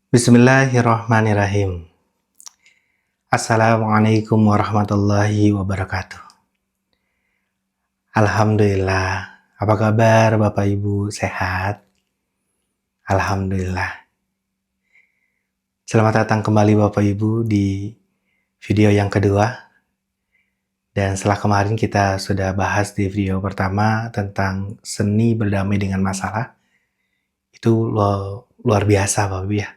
Bismillahirrahmanirrahim. Assalamualaikum warahmatullahi wabarakatuh. Alhamdulillah. Apa kabar Bapak Ibu? Sehat? Alhamdulillah. Selamat datang kembali Bapak Ibu di video yang kedua. Dan setelah kemarin kita sudah bahas di video pertama tentang seni berdamai dengan masalah. Itu luar biasa Bapak Ibu ya.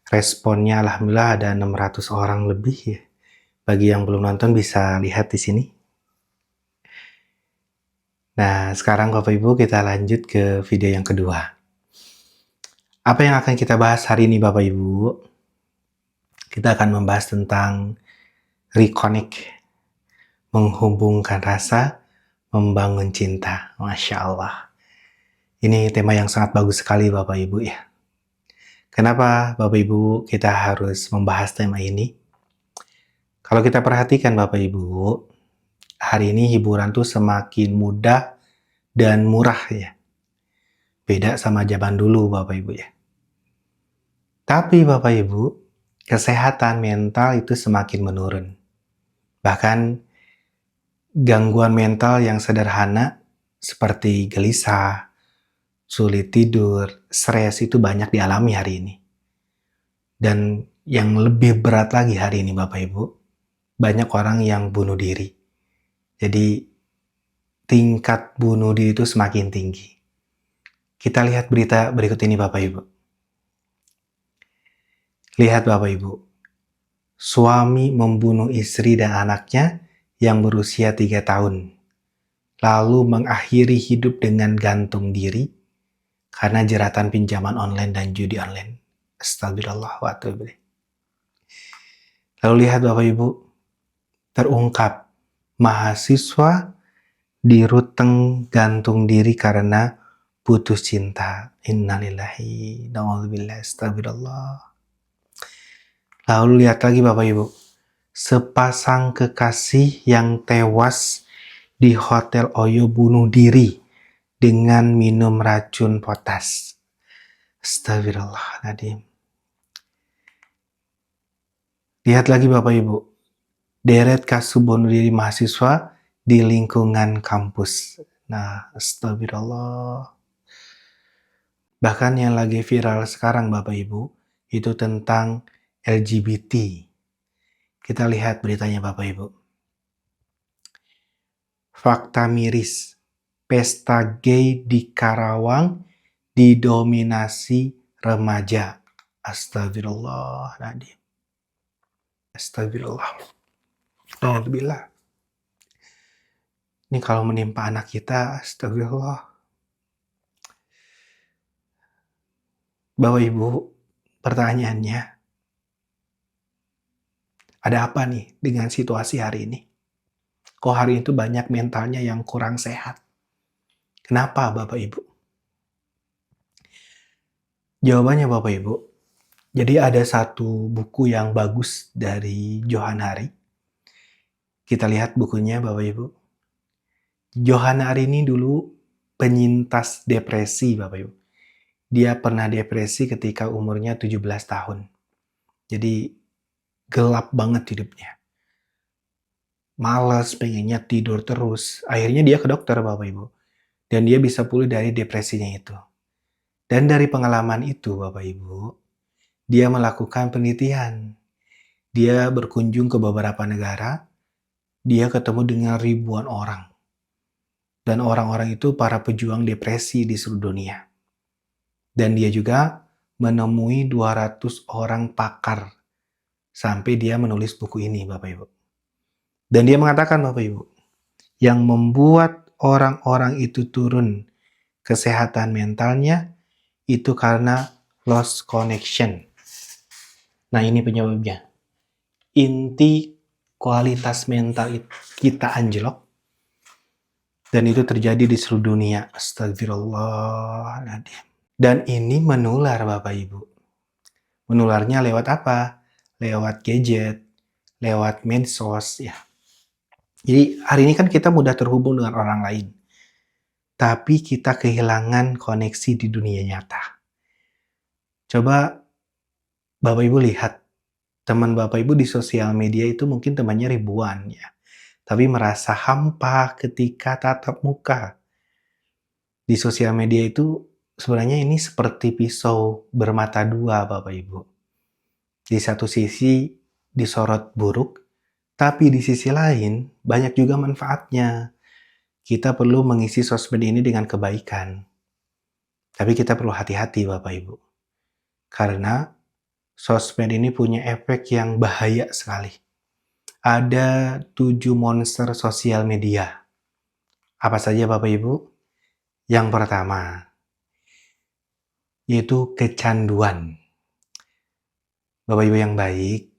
Responnya alhamdulillah ada 600 orang lebih ya. Bagi yang belum nonton bisa lihat di sini. Nah, sekarang Bapak Ibu kita lanjut ke video yang kedua. Apa yang akan kita bahas hari ini Bapak Ibu? Kita akan membahas tentang reconnect, menghubungkan rasa, membangun cinta. Masya Allah. Ini tema yang sangat bagus sekali Bapak Ibu ya. Kenapa Bapak Ibu kita harus membahas tema ini? Kalau kita perhatikan Bapak Ibu, hari ini hiburan tuh semakin mudah dan murah ya. Beda sama zaman dulu Bapak Ibu ya. Tapi Bapak Ibu, kesehatan mental itu semakin menurun. Bahkan gangguan mental yang sederhana seperti gelisah, sulit tidur, stres itu banyak dialami hari ini. Dan yang lebih berat lagi hari ini Bapak Ibu, banyak orang yang bunuh diri. Jadi tingkat bunuh diri itu semakin tinggi. Kita lihat berita berikut ini Bapak Ibu. Lihat Bapak Ibu, suami membunuh istri dan anaknya yang berusia 3 tahun, lalu mengakhiri hidup dengan gantung diri karena jeratan pinjaman online dan judi online. Astagfirullah wa atubu ilaih. Lalu lihat Bapak Ibu, terungkap mahasiswa di Ruteng gantung diri karena putus cinta. Innalillahi na'udzubillah, astagfirullah. Lalu lihat lagi Bapak Ibu, sepasang kekasih yang tewas di Hotel Oyo bunuh diri dengan minum racun potas. Astagfirullahaladzim. Lihat lagi Bapak Ibu, deret kasus bunuh diri mahasiswa di lingkungan kampus. Nah, astagfirullah. Bahkan yang lagi viral sekarang Bapak Ibu, itu tentang LGBT. Kita lihat beritanya Bapak Ibu. Fakta miris, pesta gay di Karawang didominasi remaja. Astagfirullahaladzim. Astagfirullah. Alhamdulillah. Ini kalau menimpa anak kita, astagfirullah. Bapak Ibu, pertanyaannya, ada apa nih dengan situasi hari ini? Kok hari itu banyak mentalnya yang kurang sehat? Kenapa Bapak Ibu? Jawabannya Bapak Ibu, jadi ada satu buku yang bagus dari Johann Hari. Kita lihat bukunya Bapak Ibu. Johann Hari ini dulu penyintas depresi Bapak Ibu. Dia pernah depresi ketika umurnya 17 tahun. Jadi gelap banget hidupnya. Malas, pengennya tidur terus. Akhirnya dia ke dokter Bapak Ibu. Dan dia bisa pulih dari depresinya itu. Dan dari pengalaman itu Bapak Ibu, dia melakukan penelitian. Dia berkunjung ke beberapa negara. Dia ketemu dengan ribuan orang. Dan orang-orang itu para pejuang depresi di seluruh dunia. Dan dia juga menemui 200 orang pakar sampai dia menulis buku ini Bapak Ibu. Dan dia mengatakan Bapak Ibu, yang membuat orang-orang itu turun kesehatan mentalnya itu karena lost connection. Nah ini penyebabnya. Inti kualitas mental kita anjlok. Dan itu terjadi di seluruh dunia. Astagfirullahaladzim. Dan ini menular Bapak Ibu. Menularnya lewat apa? Lewat gadget, lewat medsos ya. Jadi hari ini kan kita mudah terhubung dengan orang lain. Tapi kita kehilangan koneksi di dunia nyata. Coba Bapak Ibu lihat, teman Bapak Ibu di sosial media itu mungkin temannya ribuan ya, tapi merasa hampa ketika tatap muka. Di sosial media itu sebenarnya ini seperti pisau bermata dua Bapak Ibu. Di satu sisi disorot buruk, tapi di sisi lain banyak juga manfaatnya. Kita perlu mengisi sosmed ini dengan kebaikan. Tapi kita perlu hati-hati Bapak Ibu. Karena sosmed ini punya efek yang bahaya sekali. Ada 7 monster sosial media. Apa saja Bapak Ibu? Yang pertama, yaitu kecanduan. Bapak Ibu yang baik,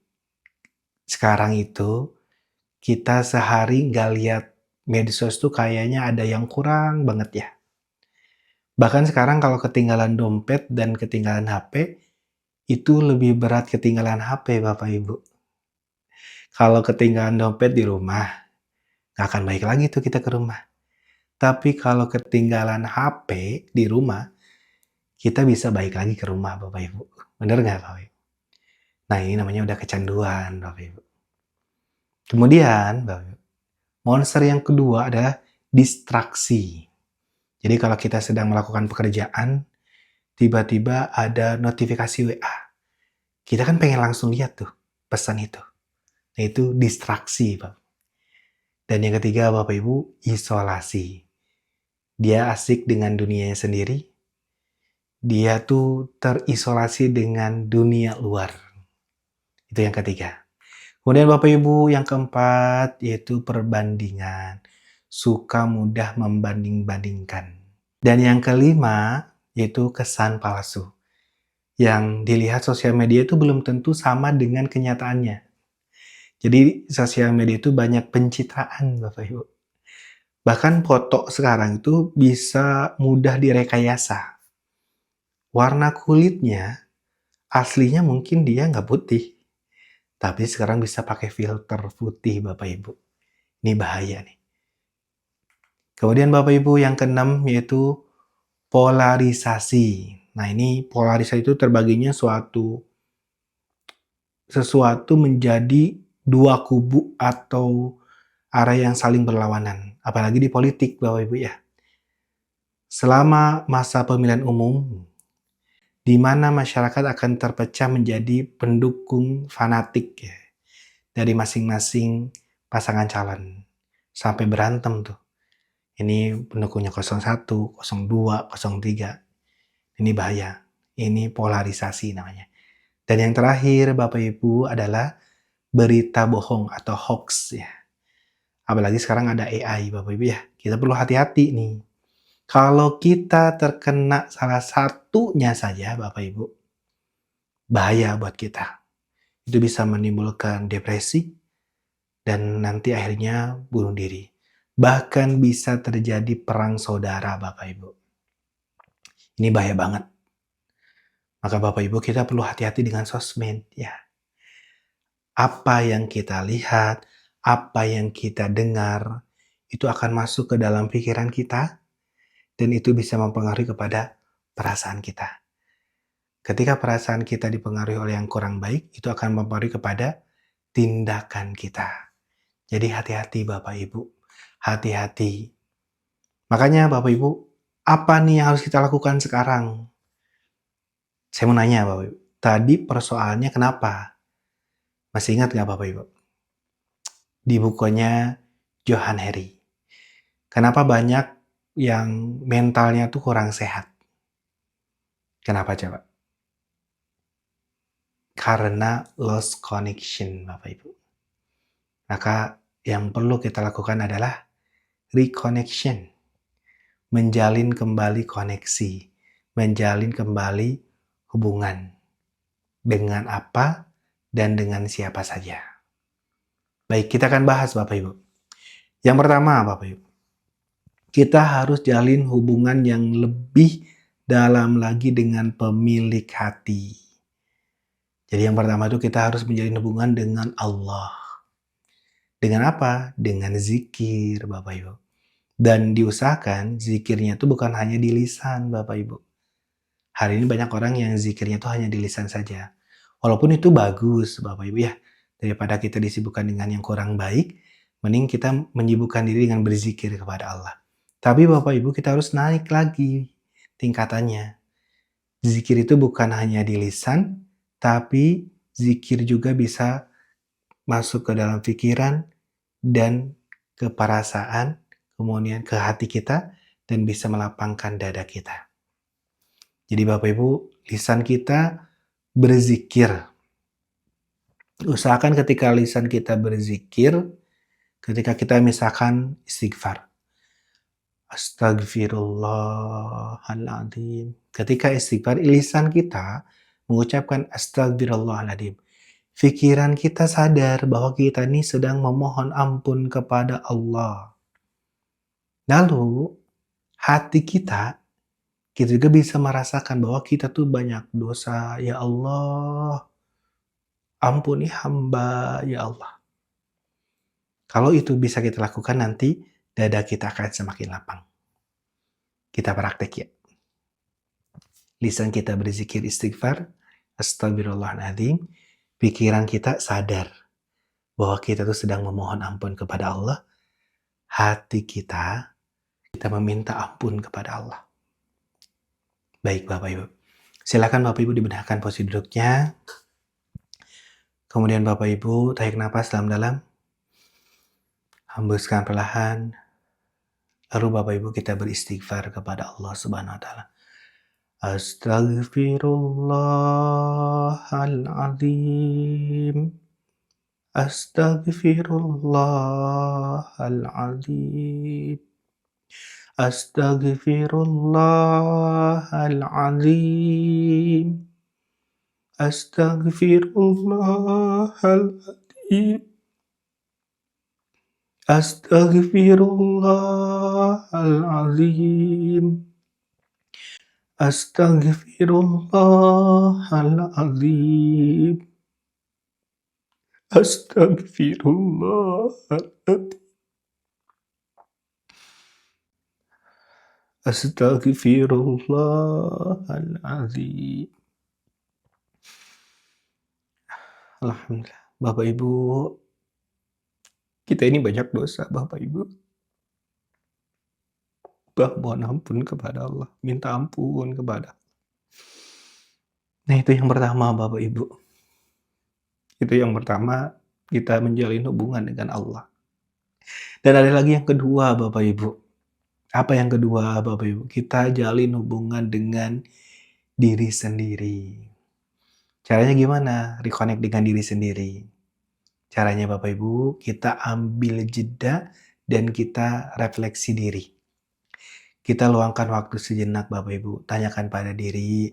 sekarang itu kita sehari nggak lihat medsos tuh kayaknya ada yang kurang banget ya. Bahkan sekarang kalau ketinggalan dompet dan ketinggalan HP, itu lebih berat ketinggalan HP Bapak Ibu. Kalau ketinggalan dompet di rumah, nggak akan balik lagi tuh kita ke rumah. Tapi kalau ketinggalan HP di rumah, kita bisa balik lagi ke rumah Bapak Ibu. Bener nggak Bapak Ibu? Nah ini namanya udah kecanduan Bapak Ibu. Kemudian Bapak Ibu, monster yang kedua adalah distraksi. Jadi kalau kita sedang melakukan pekerjaan, tiba-tiba ada notifikasi WA. Kita kan pengen langsung lihat tuh pesan itu. Nah itu distraksi Bapak. Dan yang ketiga Bapak Ibu, isolasi. Dia asik dengan dunianya sendiri. Dia tuh terisolasi dengan dunia luar. Itu yang ketiga. Kemudian Bapak Ibu yang keempat yaitu perbandingan. Suka mudah membanding-bandingkan. Dan yang kelima yaitu kesan palsu. Yang dilihat sosial media itu belum tentu sama dengan kenyataannya. Jadi sosial media itu banyak pencitraan Bapak Ibu. Bahkan foto sekarang itu bisa mudah direkayasa. Warna kulitnya aslinya mungkin dia nggak putih. Tapi sekarang bisa pakai filter putih Bapak Ibu. Ini bahaya nih. Kemudian Bapak Ibu yang keenam yaitu polarisasi. Nah ini polarisasi itu terbaginya sesuatu menjadi dua kubu atau arah yang saling berlawanan. Apalagi di politik Bapak Ibu ya. Selama masa pemilihan umum, di mana masyarakat akan terpecah menjadi pendukung fanatik ya, dari masing-masing pasangan calon. Sampai berantem tuh. Ini pendukungnya 01, 02, 03. Ini bahaya. Ini polarisasi namanya. Dan yang terakhir Bapak Ibu adalah berita bohong atau hoax ya. Apalagi sekarang ada AI Bapak Ibu ya. Kita perlu hati-hati nih. Kalau kita terkena salah satunya saja Bapak Ibu, bahaya buat kita. Itu bisa menimbulkan depresi dan nanti akhirnya bunuh diri. Bahkan bisa terjadi perang saudara Bapak Ibu. Ini bahaya banget. Maka Bapak Ibu kita perlu hati-hati dengan sosmed ya. Apa yang kita lihat, apa yang kita dengar, itu akan masuk ke dalam pikiran kita dan itu bisa mempengaruhi kepada perasaan kita. Ketika perasaan kita dipengaruhi oleh yang kurang baik, itu akan mempengaruhi kepada tindakan kita. Jadi hati-hati Bapak Ibu, hati-hati. Makanya Bapak Ibu, apa nih yang harus kita lakukan sekarang? Saya mau nanya Bapak Ibu, tadi persoalannya kenapa? Masih ingat nggak Bapak Ibu? Di bukunya Johann Hari. Kenapa banyak yang mentalnya tuh kurang sehat? Kenapa coba? Karena lost connection Bapak Ibu. Maka yang perlu kita lakukan adalah reconnection. Menjalin kembali koneksi. Menjalin kembali hubungan. Dengan apa dan dengan siapa saja. Baik, kita akan bahas Bapak Ibu. Yang pertama Bapak Ibu. Kita harus jalin hubungan yang lebih dalam lagi dengan pemilik hati. Jadi yang pertama itu kita harus menjalin hubungan dengan Allah. Dengan apa? Dengan zikir Bapak Ibu. Dan diusahakan zikirnya itu bukan hanya di lisan Bapak Ibu. Hari ini banyak orang yang zikirnya itu hanya di lisan saja. Walaupun itu bagus Bapak Ibu ya, daripada kita disibukkan dengan yang kurang baik, mending kita menyibukkan diri dengan berzikir kepada Allah. Tapi Bapak Ibu kita harus naik lagi tingkatannya. Zikir itu bukan hanya di lisan, tapi zikir juga bisa masuk ke dalam pikiran dan ke perasaan, kemudian ke hati kita, dan bisa melapangkan dada kita. Jadi Bapak Ibu, lisan kita berzikir. Usahakan ketika lisan kita berzikir, ketika kita misalkan istighfar. Astagfirullahaladzim. Ketika istighfar, lisan kita mengucapkan astagfirullahaladzim. Pikiran kita sadar bahwa kita ini sedang memohon ampun kepada Allah. Lalu, hati kita juga bisa merasakan bahwa kita tuh banyak dosa. Ya Allah, ampuni hamba, ya Allah. Kalau itu bisa kita lakukan nanti, dada kita akan semakin lapang. Kita praktek ya. Lisan kita berzikir istighfar, astagfirullahaladzim. Pikiran kita sadar bahwa kita tuh sedang memohon ampun kepada Allah. Hati kita meminta ampun kepada Allah. Baik Bapak Ibu. Silakan Bapak Ibu dibenarkan posisi duduknya. Kemudian Bapak Ibu tarik nafas dalam-dalam. Hembuskan perlahan. Lalu Bapak Ibu kita beristighfar kepada Allah Subhanahu wa taala. Astaghfirullahaladzim. Astaghfirullahaladzim. Astaghfirullahaladzim. Astaghfirullahaladzim. Astaghfirullahaladzim. Astaghfirullahaladzim. Astaghfirullahaladzim. Astaghfirullahaladzim. Alhamdulillah. Bapak Ibu, kita ini banyak dosa Bapak Ibu. Mohon ampun kepada Allah. Minta ampun kepada Allah. Nah itu yang pertama Bapak Ibu. Itu yang pertama, kita menjalin hubungan dengan Allah. Dan ada lagi yang kedua Bapak Ibu. Apa yang kedua Bapak Ibu? Kita jalin hubungan dengan diri sendiri. Caranya gimana? Reconnect dengan diri sendiri. Caranya Bapak Ibu, kita ambil jeda dan kita refleksi diri. Kita luangkan waktu sejenak Bapak Ibu. Tanyakan pada diri,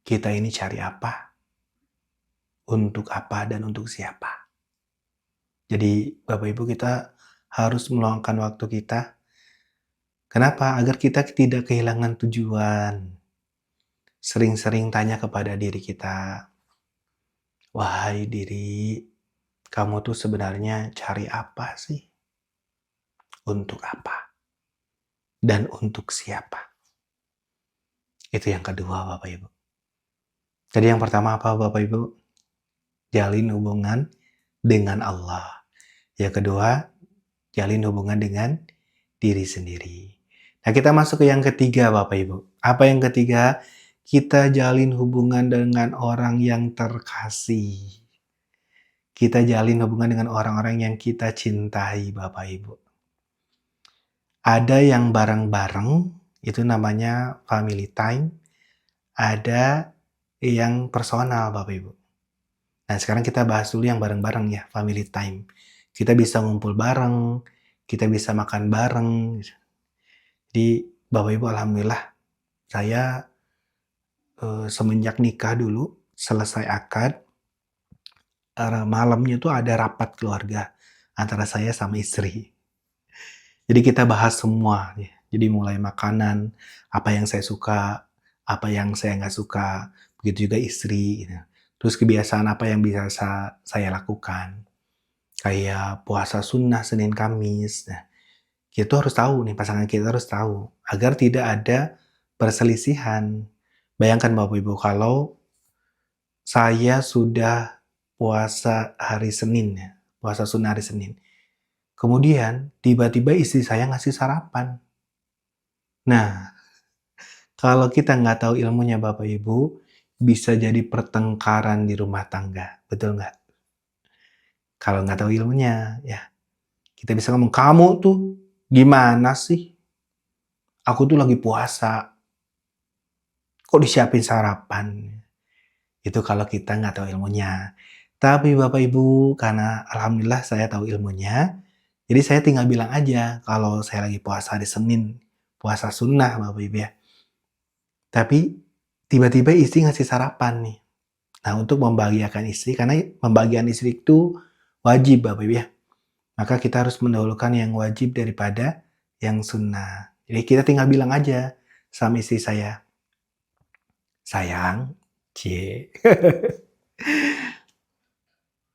kita ini cari apa? Untuk apa dan untuk siapa? Jadi Bapak Ibu kita harus meluangkan waktu kita. Kenapa? Agar kita tidak kehilangan tujuan. Sering-sering tanya kepada diri kita, wahai diri, kamu tuh sebenarnya cari apa sih? Untuk apa? Dan untuk siapa? Itu yang kedua Bapak Ibu. Jadi yang pertama apa Bapak Ibu? Jalin hubungan dengan Allah. Yang kedua, jalin hubungan dengan diri sendiri. Nah kita masuk ke yang ketiga Bapak Ibu. Apa yang ketiga? Kita jalin hubungan dengan orang yang terkasih. Kita jalin hubungan dengan orang-orang yang kita cintai, Bapak Ibu. Ada yang bareng-bareng, itu namanya family time. Ada yang personal, Bapak Ibu. Nah, sekarang kita bahas dulu yang bareng-bareng ya, family time. Kita bisa ngumpul bareng, kita bisa makan bareng. Jadi, Bapak Ibu, alhamdulillah, saya semenjak nikah dulu, selesai akad, malamnya tuh ada rapat keluarga antara saya sama istri. Jadi kita bahas semua. Jadi mulai makanan, apa yang saya suka, apa yang saya nggak suka, begitu juga istri. Gitu. Terus kebiasaan apa yang bisa saya lakukan. Kayak puasa sunnah Senin Kamis. Nah, kita harus tahu nih, pasangan kita harus tahu. Agar tidak ada perselisihan. Bayangkan Bapak Ibu, kalau saya sudah puasa hari Senin ya, puasa sunnah hari Senin. Kemudian tiba-tiba istri saya ngasih sarapan. Nah, kalau kita nggak tahu ilmunya Bapak Ibu, bisa jadi pertengkaran di rumah tangga. Betul nggak? Kalau nggak tahu ilmunya, ya. Kita bisa ngomong, kamu tuh gimana sih? Aku tuh lagi puasa. Kok disiapin sarapan? Itu kalau kita nggak tahu ilmunya. Tapi Bapak Ibu, karena alhamdulillah saya tahu ilmunya, jadi saya tinggal bilang aja kalau saya lagi puasa hari Senin, puasa sunnah Bapak Ibu ya. Tapi tiba-tiba istri ngasih sarapan nih. Nah, untuk membahagiakan istri, karena membahagiakan istri itu wajib Bapak Ibu ya. Maka kita harus mendahulukan yang wajib daripada yang sunnah. Jadi kita tinggal bilang aja sama istri saya, sayang, cie,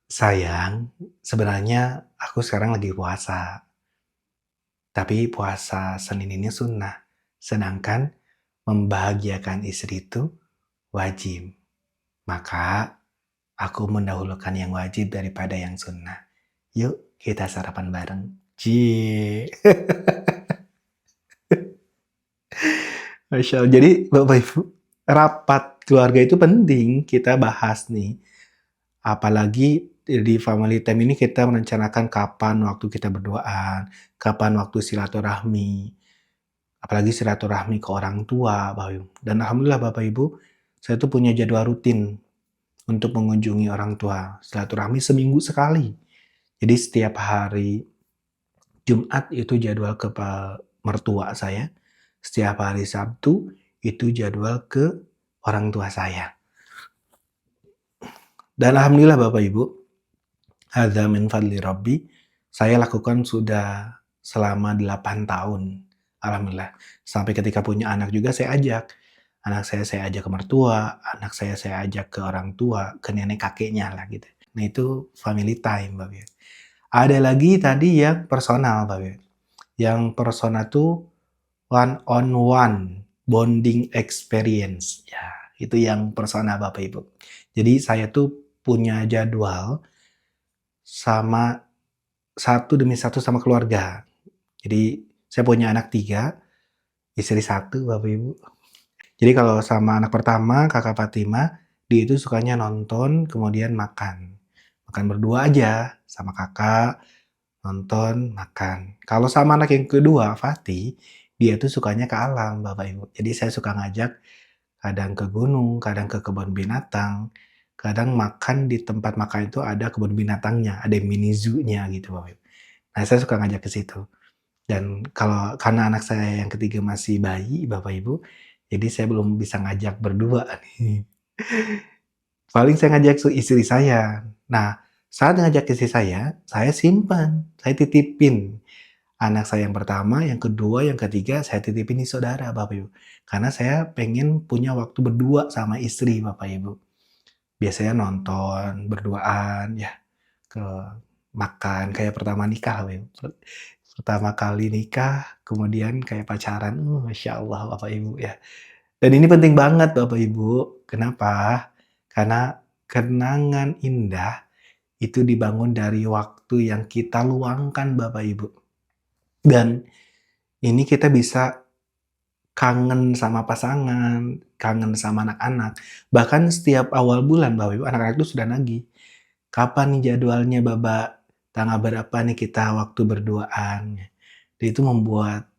sayang, sebenarnya aku sekarang lagi puasa. Tapi puasa Senin ini sunnah. Sedangkan membahagiakan istri itu wajib. Maka aku mendahulukan yang wajib daripada yang sunnah. Yuk kita sarapan bareng. Cie. Masya Allah. Jadi Bapak Ibu, rapat keluarga itu penting kita bahas nih. Apalagi di family time ini kita merencanakan kapan waktu kita berduaan, kapan waktu silaturahmi. Apalagi silaturahmi ke orang tua, Bapak Ibu. Dan alhamdulillah Bapak Ibu, saya tuh punya jadwal rutin untuk mengunjungi orang tua. Silaturahmi seminggu sekali. Jadi setiap hari Jumat itu jadwal ke mertua saya. Setiap hari Sabtu itu jadwal ke orang tua saya. Dan alhamdulillah Bapak Ibu, hadza min fadli Rabbi, saya lakukan sudah selama 8 tahun. Alhamdulillah. Sampai ketika punya anak juga saya ajak. Anak saya ajak ke mertua, anak saya ajak ke orang tua, ke nenek kakeknya lah gitu. Nah itu family time Bapak Ibu. Ada lagi tadi yang personal Bapak Ibu. Yang personal tuh one on one bonding experience. Ya, itu yang personal Bapak Ibu. Jadi saya tuh punya jadwal sama satu demi satu sama keluarga. Jadi saya punya anak 3, istri 1 Bapak Ibu. Jadi kalau sama anak pertama, Kakak Fatima, dia itu sukanya nonton, kemudian makan. Makan berdua aja sama kakak, nonton, makan. Kalau sama anak yang kedua, Fatih, dia tuh sukanya ke alam, Bapak Ibu. Jadi saya suka ngajak kadang ke gunung, kadang ke kebun binatang, kadang makan di tempat makan itu ada kebun binatangnya, ada mini zoo-nya gitu, Bapak Ibu. Nah, saya suka ngajak ke situ. Dan karena anak saya yang ketiga masih bayi, Bapak Ibu, jadi saya belum bisa ngajak berdua nih. Paling saya ngajak istri saya. Nah, saat ngajak istri saya simpan, saya titipin. Anak saya yang pertama, yang kedua, yang ketiga, saya titipin di saudara, Bapak Ibu. Karena saya pengen punya waktu berdua sama istri, Bapak Ibu. Biasanya nonton, berduaan, ya, ke makan, kayak pertama nikah, Bapak Ibu. Pertama kali nikah, kemudian kayak pacaran, Masya Allah, Bapak Ibu, ya. Dan ini penting banget, Bapak Ibu. Kenapa? Karena kenangan indah itu dibangun dari waktu yang kita luangkan, Bapak Ibu. Dan ini kita bisa kangen sama pasangan, kangen sama anak-anak. Bahkan setiap awal bulan, Bapak Ibu, anak-anak itu sudah nagih. Kapan nih jadwalnya, Baba? Tanggal berapa nih kita waktu berduaan? Dan itu membuat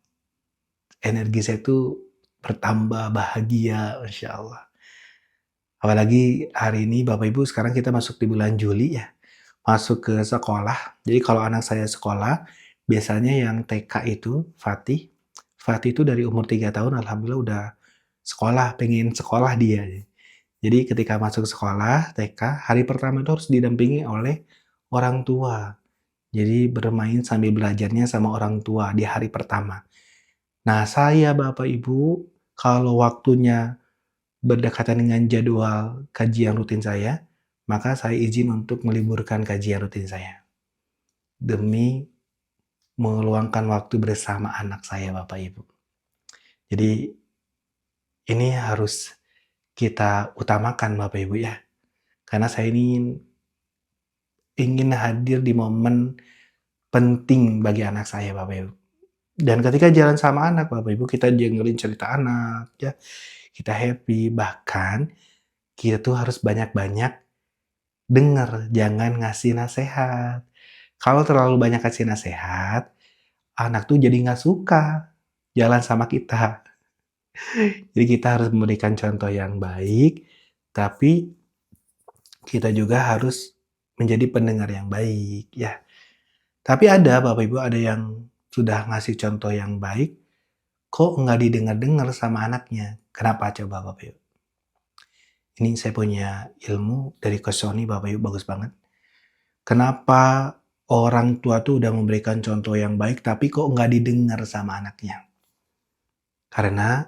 energi saya tuh bertambah bahagia, Masya Allah. Apalagi hari ini Bapak Ibu sekarang kita masuk di bulan Juli ya, masuk ke sekolah. Jadi kalau anak saya sekolah, biasanya yang TK itu Fatih itu dari umur 3 tahun alhamdulillah udah sekolah, pengen sekolah dia. Jadi ketika masuk sekolah TK, hari pertama itu harus didampingi oleh orang tua. Jadi bermain sambil belajarnya sama orang tua di hari pertama. Nah saya Bapak Ibu, kalau waktunya berdekatan dengan jadwal kajian rutin saya, maka saya izin untuk meliburkan kajian rutin saya. Demi meluangkan waktu bersama anak saya, Bapak Ibu. Jadi, ini harus kita utamakan, Bapak Ibu ya. Karena saya ini ingin hadir di momen penting bagi anak saya, Bapak Ibu. Dan ketika jalan sama anak, Bapak Ibu, kita dengerin cerita anak, ya, kita happy, bahkan kita tuh harus banyak-banyak denger, jangan ngasih nasehat. Kalau terlalu banyak kasih nasehat, anak tuh jadi nggak suka jalan sama kita. Jadi kita harus memberikan contoh yang baik, tapi kita juga harus menjadi pendengar yang baik, ya. Tapi ada Bapak Ibu, ada yang sudah ngasih contoh yang baik, kok nggak didengar-dengar sama anaknya. Kenapa coba Bapak Ibu? Ini saya punya ilmu dari Coach Sony Bapak Ibu, bagus banget. Kenapa orang tua tuh udah memberikan contoh yang baik, tapi kok nggak didengar sama anaknya? Karena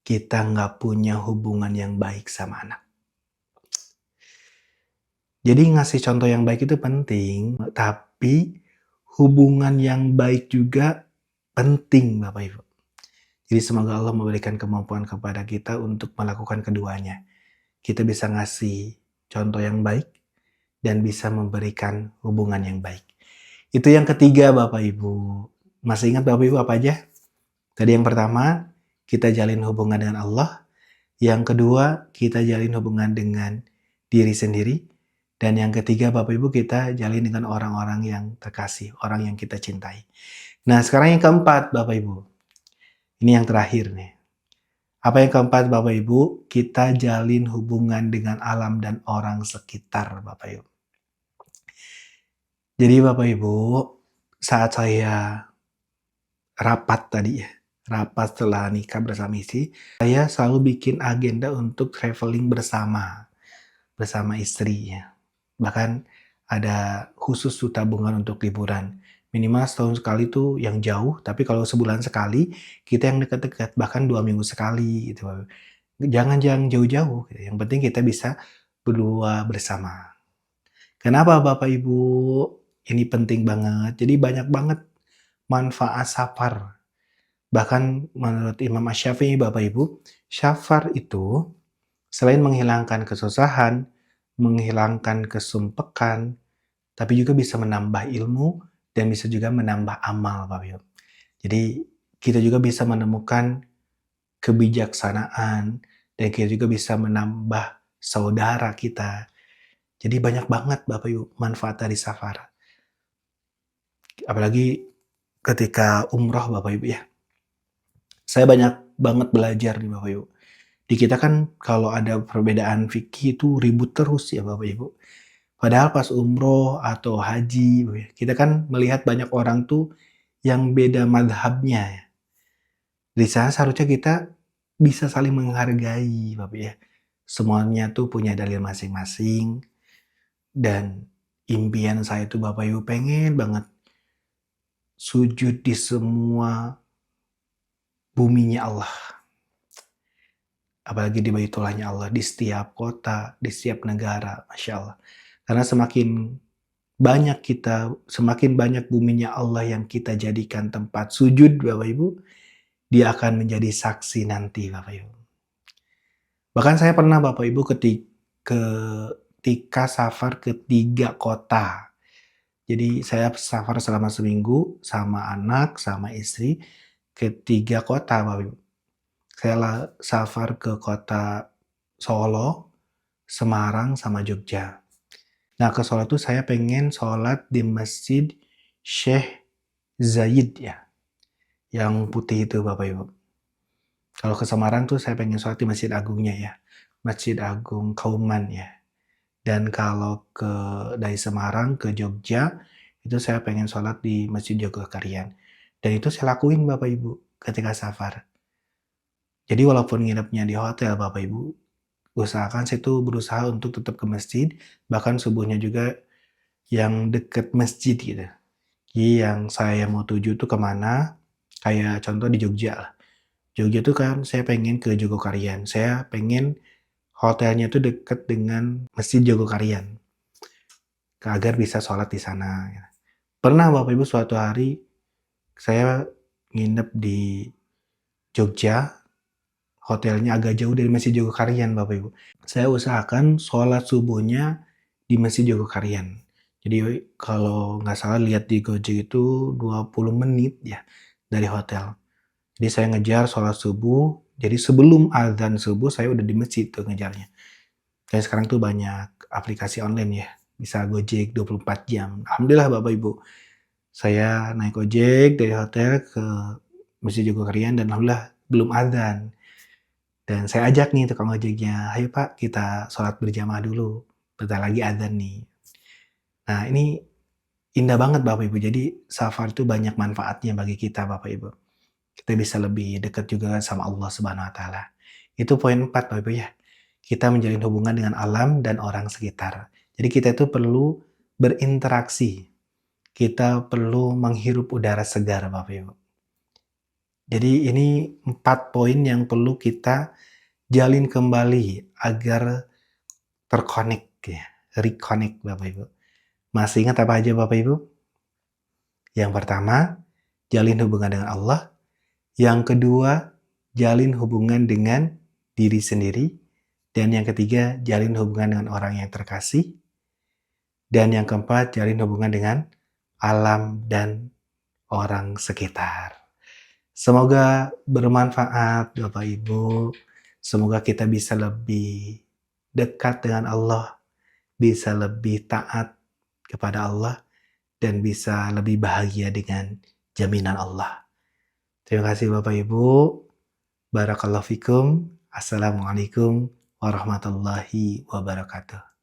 kita nggak punya hubungan yang baik sama anak. Jadi ngasih contoh yang baik itu penting, tapi hubungan yang baik juga penting Bapak Ibu. Jadi semoga Allah memberikan kemampuan kepada kita untuk melakukan keduanya. Kita bisa ngasih contoh yang baik dan bisa memberikan hubungan yang baik. Itu yang ketiga Bapak Ibu. Masih ingat Bapak Ibu apa aja? Tadi yang pertama, kita jalin hubungan dengan Allah. Yang kedua, kita jalin hubungan dengan diri sendiri. Dan yang ketiga, Bapak Ibu, kita jalin dengan orang-orang yang terkasih, orang yang kita cintai. Nah, sekarang yang keempat, Bapak Ibu. Ini yang terakhir nih. Apa yang keempat, Bapak Ibu? Kita jalin hubungan dengan alam dan orang sekitar, Bapak Ibu. Jadi, Bapak Ibu, saat saya rapat tadi ya, rapat setelah nikah bersama istri, saya selalu bikin agenda untuk traveling bersama istri ya. Bahkan ada khusus tuh tabungan untuk liburan. Minimal setahun sekali tuh yang jauh, tapi kalau sebulan sekali, kita yang dekat-dekat, bahkan 2 minggu sekali gitu. Jangan yang jauh-jauh, gitu. Yang penting kita bisa berdua bersama. Kenapa Bapak Ibu? Ini penting banget. Jadi banyak banget manfaat safar. Bahkan menurut Imam Asy-Syafi'i Bapak Ibu, safar itu selain menghilangkan kesusahan, menghilangkan kesumpekan, tapi juga bisa menambah ilmu dan bisa juga menambah amal Bapak Ibu. Jadi kita juga bisa menemukan kebijaksanaan dan kita juga bisa menambah saudara kita. Jadi banyak banget Bapak Ibu manfaat dari safar. Apalagi ketika umroh Bapak Ibu ya. Saya banyak banget belajar nih Bapak Ibu. Di kita kan kalau ada perbedaan fikih itu ribut terus ya Bapak Ibu. Padahal pas umroh atau haji, kita kan melihat banyak orang tuh yang beda madhabnya ya. Di sana seharusnya kita bisa saling menghargai Bapak ya. Semuanya tuh punya dalil masing-masing. Dan impian saya tuh Bapak Ibu pengen banget sujud di semua buminya Allah. Apalagi di Baitullahnya Allah, di setiap kota, di setiap negara, Masya Allah. Karena semakin banyak buminya Allah yang kita jadikan tempat sujud, Bapak Ibu, dia akan menjadi saksi nanti, Bapak Ibu. Bahkan saya pernah, Bapak Ibu, ketika safar ke 3 kota. Jadi saya safar selama seminggu sama anak, sama istri, ke 3 kota, Bapak Ibu. Saya safar ke kota Solo, Semarang, sama Jogja. Nah, ke Solo tuh saya pengen sholat di Masjid Syekh Zayed ya, yang putih itu Bapak Ibu. Kalau ke Semarang tuh saya pengen sholat di Masjid Agungnya ya, Masjid Agung Kauman ya. Dan kalau dari Semarang ke Jogja, itu saya pengen sholat di Masjid Jogokarian. Dan itu saya lakuin Bapak Ibu ketika safar. Jadi walaupun nginepnya di hotel Bapak Ibu, usahakan saya tuh berusaha untuk tetap ke masjid, bahkan subuhnya juga yang deket masjid gitu. Jadi yang saya mau tuju tuh kemana, kayak contoh di Jogja lah. Jogja tuh kan saya pengen ke Jogokarian, saya pengen hotelnya tuh deket dengan Masjid Jogokarian, agar bisa sholat di sana. Pernah Bapak Ibu suatu hari saya nginep di Jogja, hotelnya agak jauh dari Masjid Jogokarian, Bapak Ibu. Saya usahakan sholat subuhnya di Masjid Jogokarian. Jadi kalau nggak salah lihat di Gojek itu 20 menit ya dari hotel. Jadi saya ngejar sholat subuh, jadi sebelum azan subuh saya udah di masjid tuh ngejarnya. Kayak sekarang tuh banyak aplikasi online ya, bisa Gojek 24 jam. Alhamdulillah Bapak Ibu, saya naik Gojek dari hotel ke Masjid Jogokarian dan alhamdulillah belum azan. Dan saya ajak nih tukang ojeknya, "Ayo Pak, kita sholat berjamaah dulu, bentar lagi azan nih." Nah ini indah banget Bapak Ibu, jadi safar itu banyak manfaatnya bagi kita Bapak Ibu. Kita bisa lebih dekat juga sama Allah Subhanahu wa taala. Itu poin 4 Bapak Ibu ya. Kita menjalin hubungan dengan alam dan orang sekitar. Jadi kita itu perlu berinteraksi. Kita perlu menghirup udara segar Bapak Ibu. Jadi ini 4 poin yang perlu kita jalin kembali agar terkonek ya, reconnect Bapak Ibu. Masih ingat apa aja Bapak Ibu? Yang pertama, jalin hubungan dengan Allah. Yang kedua, jalin hubungan dengan diri sendiri. Dan yang ketiga, jalin hubungan dengan orang yang terkasih. Dan yang keempat, jalin hubungan dengan alam dan orang sekitar. Semoga bermanfaat Bapak Ibu. Semoga kita bisa lebih dekat dengan Allah, bisa lebih taat kepada Allah, dan bisa lebih bahagia dengan jaminan Allah. Terima kasih Bapak Ibu. Barakallahu fikum. Assalamualaikum warahmatullahi wabarakatuh.